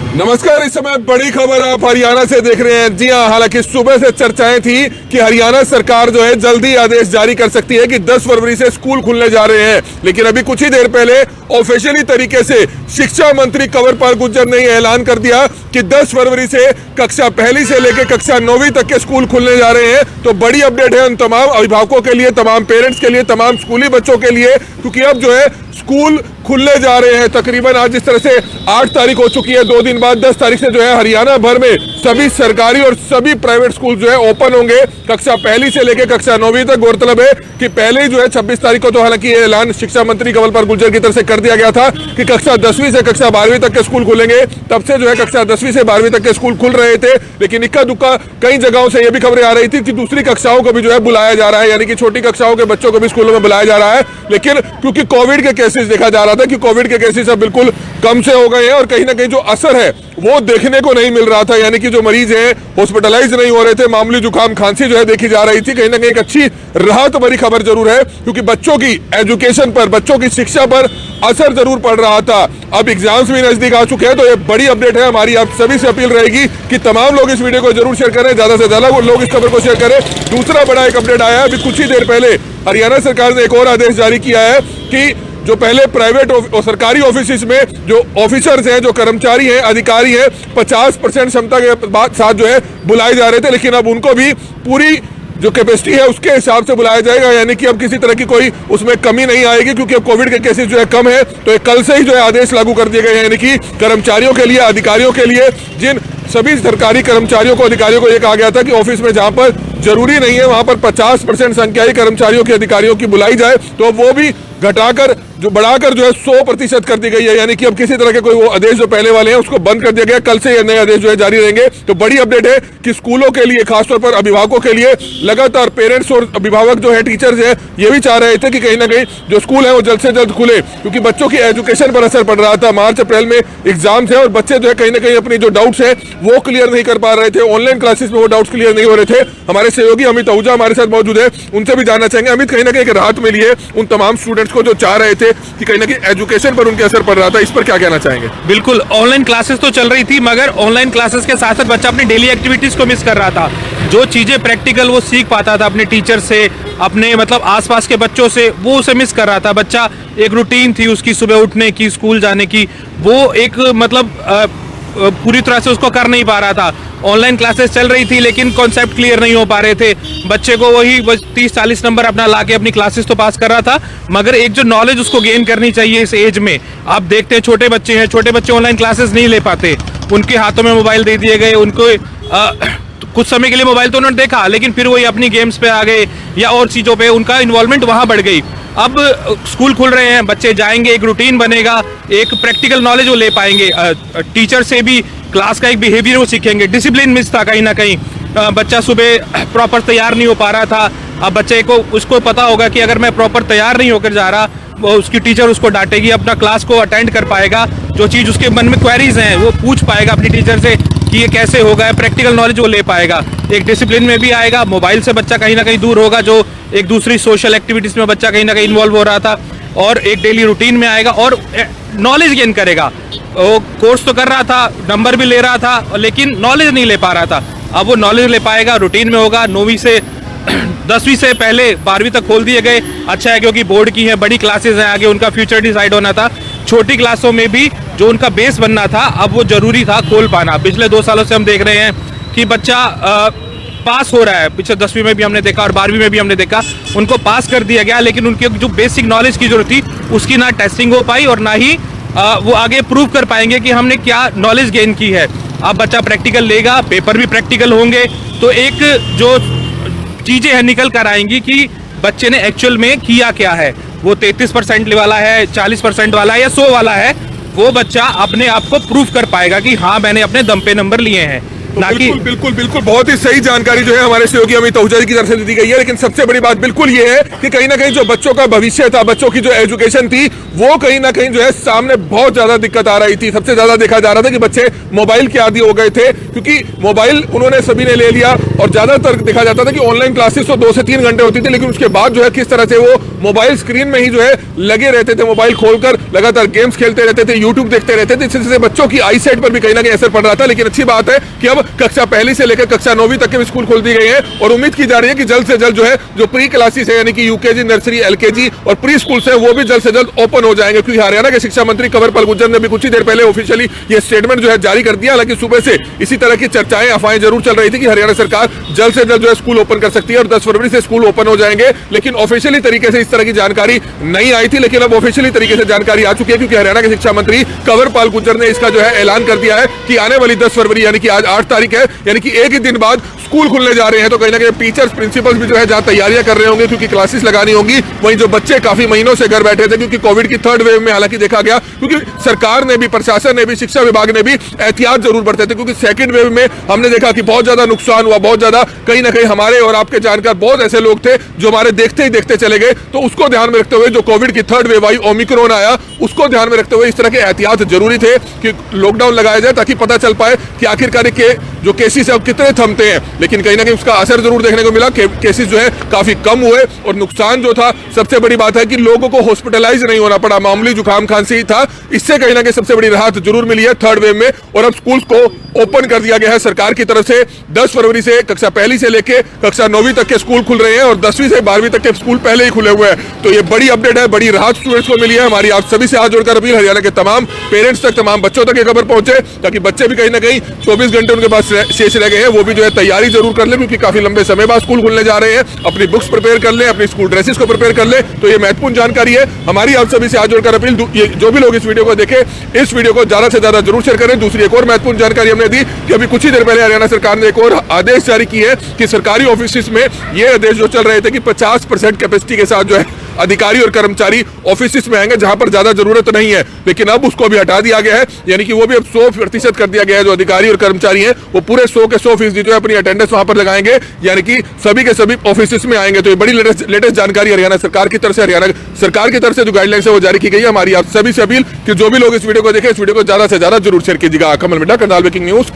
नमस्कार। इस समय बड़ी खबर आप हरियाणा से देख रहे हैं। जी हां, हालांकि सुबह से चर्चाएं थी कि हरियाणा सरकार जो है जल्दी आदेश जारी कर सकती है कि 10 फरवरी से स्कूल खुलने जा रहे हैं, लेकिन अभी कुछ ही देर पहले ऑफिशियली तरीके से शिक्षा मंत्री कंवरपाल गुर्जर ने ऐलान कर दिया कि 10 फरवरी से कक्षा पहली से लेकर कक्षा 9वीं तक के स्कूल खुलने जा रहे हैं। तो बड़ी अपडेट है उन तमाम अभिभावकों के लिए, तमाम पेरेंट्स के लिए, तमाम स्कूली बच्चों के लिए, क्योंकि अब जो है स्कूल खुलने जा रहे हैं। तकरीबन आज जिस तरह से 8 तारीख हो चुकी है, 2 दिन बाद 10 तारीख से जो है हरियाणा भर में सभी सरकारी और सभी प्राइवेट स्कूल जो है ओपन होंगे कक्षा पहली से लेकर कक्षा 9वीं तक। गौरतलब है कि पहले ही जो है 26 तारीख को तो हालांकि ये ऐलान शिक्षा मंत्री कंवरपाल गुर्जर की तरफ से कर दिया गया था कि कक्षा 10वीं से कक्षा 12वीं तक के स्कूल खुलेंगे। तब से जो है कक्षा 10वीं से 12वीं तक के स्कूल खुल रहे थे, लेकिन इक्का दुक्का कई जगहों से ये भी खबरें आ रही थी कि दूसरी कक्षाओं को भी जो है बुलाया जा रहा है, यानी कि छोटी कक्षाओं के बच्चों को भी स्कूलों में बुलाया जा रहा है। लेकिन क्योंकि कोविड के केसेस देखा जा रहा था कि कोविड के केसेस अब बिल्कुल कम से हो गए हैं और कहीं ना कहीं जो असर है वो देखने को नहीं मिल रहा था, यानी कि जो मरीज हैं हॉस्पिटलाइज नहीं हो रहे थे, मामूली जुकाम खांसी जो है देखी जा रही थी। कहीं ना कहीं एक अच्छी राहत भरी खबर जरूर है, क्योंकि बच्चों की एजुकेशन पर, बच्चों की शिक्षा पर असर जरूर पड़ रहा था। अब एग्जाम्स भी नजदीक आ चुके हैं, तो ये बड़ी अपडेट है। हमारी आप सभी से अपील रहेगी कि तमाम लोग इस वीडियो को जरूर शेयर करें, ज्यादा से ज्यादा लोग इस खबर को शेयर करें। दूसरा बड़ा एक अपडेट आया है, अभी कुछ ही देर पहले हरियाणा सरकार ने एक और आदेश जारी किया है कि जो पहले प्राइवेट और सरकारी ऑफिस में जो ऑफिसर्स हैं, जो कर्मचारी हैं, अधिकारी हैं, 50% क्षमता के साथ जो है बुलाए जा रहे थे, लेकिन अब उनको भी पूरी जो कैपेसिटी है उसके हिसाब से बुलाया जाएगा, यानी कि अब किसी तरह की कोई उसमें कमी नहीं आएगी, क्योंकि अब कोविड के केसेस जो है कम है। तो कल से ही जो है आदेश लागू कर दिए गए हैं, यानी कि कर्मचारियों के लिए, अधिकारियों के लिए, जिन सभी सरकारी कर्मचारियों को, अधिकारियों को यह कहा गया था कि ऑफिस में जहां पर जरूरी नहीं है वहां पर 50% संख्या ही कर्मचारियों की, अधिकारियों की बुलाई जाए, तो वो भी घटाकर जो बढ़ाकर जो है 100% कर दी गई है, यानी कि अब किसी तरह के कोई वो आदेश जो पहले वाले हैं उसको बंद कर दिया गया। कल से ये नए आदेश जो है जारी रहेंगे। तो बड़ी अपडेट है कि स्कूलों के लिए, खासतौर पर अभिभावकों के लिए लगातार पेरेंट्स और अभिभावक जो है, टीचर्स है, ये भी चाह रहे थे कि कहीं ना कहीं जो स्कूल है वो जल्द से जल्द खुले, क्योंकि बच्चों की एजुकेशन पर असर पड़ रहा था। मार्च अप्रैल में एग्जाम्स है और बच्चे जो है कहीं ना कहीं अपनी जो डाउट्स है वो क्लियर नहीं कर पा रहे थे। ऑनलाइन क्लासेस में वो डाउट्स क्लियर नहीं हो रहे थे। हमारे सहयोगी अमित आहूजा हमारे साथ मौजूद है, उनसे भी जानना चाहेंगे। अमित, कहीं ना कहीं एक राहत मिली है उन तमाम स्टूडेंट्स को जो चाह रहे थे कि कहीं ना कहीं एजुकेशन पर उनके असर पड़ रहा था, इस पर क्या कहना चाहेंगे? बिल्कुल, ऑनलाइन क्लासेस तो चल रही थी, मगर ऑनलाइन क्लासेस के साथ साथ बच्चा अपनी डेली एक्टिविटीज को मिस कर रहा था। जो चीजें प्रैक्टिकल वो सीख पाता था अपने टीचर से, अपने मतलब आसपास के बच्चों से, वो उसे मिस कर रहा था। बच्चा एक रूटीन थी उसकी, सुबह उठने की, स्कूल जाने की, वो एक मतलब पूरी तरह से उसको कर नहीं पा रहा था। ऑनलाइन क्लासेस चल रही थी लेकिन कॉन्सेप्ट क्लियर नहीं हो पा रहे थे। बच्चे को वही 30-40 नंबर अपना लाके अपनी क्लासेस तो पास कर रहा था, मगर एक जो नॉलेज उसको गेन करनी चाहिए इस एज में, आप देखते हैं छोटे बच्चे हैं, छोटे बच्चे ऑनलाइन क्लासेस नहीं ले पाते। उनके हाथों में मोबाइल दे दिए गए, उनको कुछ समय के लिए मोबाइल तो उन्होंने देखा, लेकिन फिर वही अपनी गेम्स पे आ गए या और चीज़ों पे उनका इन्वॉल्वमेंट वहाँ बढ़ गई। अब स्कूल खुल रहे हैं, बच्चे जाएंगे, एक रूटीन बनेगा, एक प्रैक्टिकल नॉलेज वो ले पाएंगे, टीचर से भी क्लास का एक बिहेवियर वो सीखेंगे। डिसिप्लिन मिस था कहीं ना कहीं, बच्चा सुबह प्रॉपर तैयार नहीं हो पा रहा था। अब बच्चे को उसको पता होगा कि अगर मैं प्रॉपर तैयार नहीं होकर जा रहा, वो उसकी टीचर उसको डांटेगी, अपना क्लास को अटेंड कर पाएगा, जो चीज़ उसके मन में क्वेरीज हैं वो पूछ पाएगा अपनी टीचर से कि ये कैसे होगा, प्रैक्टिकल नॉलेज वो ले पाएगा, एक डिसिप्लिन में भी आएगा। मोबाइल से बच्चा कहीं ना कहीं दूर होगा, जो एक दूसरी सोशल एक्टिविटीज़ में बच्चा कहीं ना कहीं इन्वॉल्व हो रहा था, और एक डेली रूटीन में आएगा और नॉलेज गेन करेगा। वो कोर्स तो कर रहा था, नंबर भी ले रहा था, लेकिन नॉलेज नहीं ले पा रहा था। अब वो नॉलेज ले पाएगा, रूटीन में होगा। 9वीं से 10वीं से पहले 12वीं तक खोल दिए गए, अच्छा है, क्योंकि बोर्ड की है, बड़ी क्लासेस हैं, आगे उनका फ्यूचर डिसाइड होना था। छोटी क्लासों में भी जो उनका बेस बनना था, अब वो जरूरी था खोल पाना। पिछले 2 सालों से हम देख रहे हैं कि बच्चा पास हो रहा है, पिछले 10वीं में भी हमने देखा और 12वीं में भी हमने देखा, उनको पास कर दिया गया, लेकिन उनकी जो बेसिक नॉलेज की जरूरत थी उसकी ना टेस्टिंग हो पाई और ना ही वो आगे प्रूव कर पाएंगे कि हमने क्या नॉलेज गेन की है। अब बच्चा प्रैक्टिकल लेगा, पेपर भी प्रैक्टिकल होंगे, तो एक जो चीज़ें हैं निकल कर आएंगी कि बच्चे ने एक्चुअल में किया क्या है। वो 33% वाला है, 40% वाला है या 100 वाला है, वो बच्चा अपने आप को प्रूव कर पाएगा कि हाँ मैंने अपने दम पे नंबर लिए हैं। ना कि बिल्कुल बिल्कुल बिल्कुल बहुत ही सही जानकारी जो है हमारे सहयोगी अमित आहूजा जी की तरफ से दी गई है। लेकिन सबसे बड़ी बात बिल्कुल ये है कि कहीं ना कहीं जो बच्चों का भविष्य था, बच्चों की जो एजुकेशन थी, वो कहीं ना कहीं जो है सामने बहुत ज्यादा दिक्कत आ रही थी। सबसे ज्यादा देखा जा रहा था कि बच्चे मोबाइल के आदी हो गए थे, क्योंकि मोबाइल उन्होंने सभी ने ले लिया। और ज्यादातर देखा जाता था कि ऑनलाइन क्लासेस तो 2 से 3 घंटे होती थी, लेकिन उसके बाद जो है किस तरह से वो मोबाइल स्क्रीन में ही जो है लगे रहते थे, मोबाइल खोलकर लगातार गेम्स खेलते रहते थे, यूट्यूब देखते रहते थे। इससे बच्चों की आई साइट पर भी कहीं ना कहीं असर पड़ रहा था। लेकिन अच्छी बात है कि अब कक्षा 1 से लेकर कक्षा 9वीं तक के स्कूल खोल दी गई है और उम्मीद की जा रही है कि जल्द से जल्द जो है जो प्री क्लासेस है, यानी कि यूकेजी, नर्सरी, एलकेजी और प्री स्कूल है, वो भी जल्द से जल्द ओपन हो जाएंगे। क्योंकि हरियाणा के शिक्षा मंत्री कंवरपाल गुर्जर ने भी कुछ ही देर पहले ऑफिशियली ये स्टेटमेंट जो है जारी कर दिया। हालांकि सुबह से इसी तरह की चर्चाएं, अफवाहें जरूर चल रही थी कि हरियाणा सरकार जल्द से जल्द जो है स्कूल ओपन कर सकती है और 10 फरवरी से स्कूल ओपन हो जाएंगे। लेकिन ऑफिशियली तरीके से इस तरह की जानकारी नहीं आई थी, लेकिन अब ऑफिशियली तरीके से जानकारी आ चुकी है, क्योंकि हरियाणा के शिक्षा मंत्री कंवरपाल गुर्जर ने इसका जो है ऐलान कर दिया है कि आने वाली 10 फरवरी यानी कि आज 8 तारीख है, यानी कि एक ही दिन बाद स्कूल खुलने जा रहे हैं। तो कहीं ना कहीं टीचर्स, प्रिंसिपल्स भी जो है जहां तैयारियां कर रहे होंगे क्योंकि क्लासेस लगानी होंगी, वहीं जो बच्चे काफी महीनों से घर बैठे थे क्योंकि कोविड की 3rd वेव में हालांकि देखा गया, क्योंकि सरकार ने भी, प्रशासन ने भी, शिक्षा विभाग ने भी एहतियात जरूर बरते थे। क्योंकि 2nd वेव में हमने देखा कि बहुत ज्यादा नुकसान हुआ, बहुत ज्यादा कहीं ना कहीं हमारे और आपके जानकार बहुत ऐसे लोग थे जो हमारे देखते ही देखते चले गए। तो उसको ध्यान में रखते हुए जो कोविड की 3rd वेव आई, ओमिक्रॉन आया, उसको ध्यान में रखते हुए इस तरह के एहतियात जरूरी थे कि लॉकडाउन लगाया जाए ताकि पता चल पाए कि आखिरकार के जो केसेस है अब कितने थमते हैं। लेकिन कहीं ना कहीं उसका असर जरूर देखने को मिला, केसेस जो है काफी कम हुए और नुकसान जो था, सबसे बड़ी बात है कि लोगों को हॉस्पिटलाइज नहीं होना पड़ा, मामूली जुकाम खांसी ही था। इससे कहीं ना कहीं सबसे बड़ी राहत जरूर मिली है 3rd वेव में। और अब स्कूल को ओपन कर दिया गया है सरकार की तरफ से। 10 फरवरी से कक्षा 1 से लेके कक्षा 9वीं तक के स्कूल खुल रहे हैं और 10वीं से 12वीं तक के स्कूल पहले ही खुले हुए हैं। तो ये बड़ी अपडेट है, बड़ी राहत स्टूडेंट्स को मिली है। हमारी आप सभी से हाथ जोड़कर अपील, हरियाणा के तमाम पेरेंट्स तक, तमाम बच्चों तक ये खबर पहुंचे ताकि बच्चे भी कहीं ना कहीं 24 घंटे उनके पास शेष रह गए हैं, वो भी जो है तैयारी जरूर कर ले, क्योंकि काफी लंबे समय बाद स्कूल खुलने जा रहे हैं। अपनी बुक्स प्रिपेयर कर ले, अपनी स्कूल ड्रेसेस को प्रिपेयर कर ले। तो ये महत्वपूर्ण जानकारी है। हमारी आप सभी से हाथ जोड़कर अपील, जो भी लोग इस वीडियो को देखे, इस वीडियो को ज्यादा से ज्यादा जरूर शेयर करें। दूसरी एक और महत्वपूर्ण जानकारी हमने दी कि अभी कुछ ही देर पहले हरियाणा सरकार ने एक और आदेश जारी की है कि सरकारी ऑफिस में ये आदेश जो चल रहे थे कि 50% कैपेसिटी के साथ जो है अधिकारी और कर्मचारी ऑफिस में आएंगे जहां पर ज्यादा जरूरत नहीं है। लेकिन अब उसको भी हटा दिया गया है, यानी कि वो भी अब 100% कर दिया गया है। जो अधिकारी और कर्मचारी हैं वो पूरे 100 के 100% जो है अपनी अटेंडेंस वहां पर लगाएंगे, यानी कि सभी के सभी ऑफिस में आएंगे। तो ये बड़ी लेटेस्ट जानकारी हरियाणा सरकार की तरफ से, हरियाणा सरकार की तरफ से जो गाइडलाइंस है वो जारी की गई है। हमारी आप सभी से अपील कि जो भी लोग इस वीडियो को देखें, इस वीडियो को ज्यादा से ज्यादा जरूर शेयर कीजिएगा। कमल मिड्डा, करनाल ब्रेकिंग न्यूज।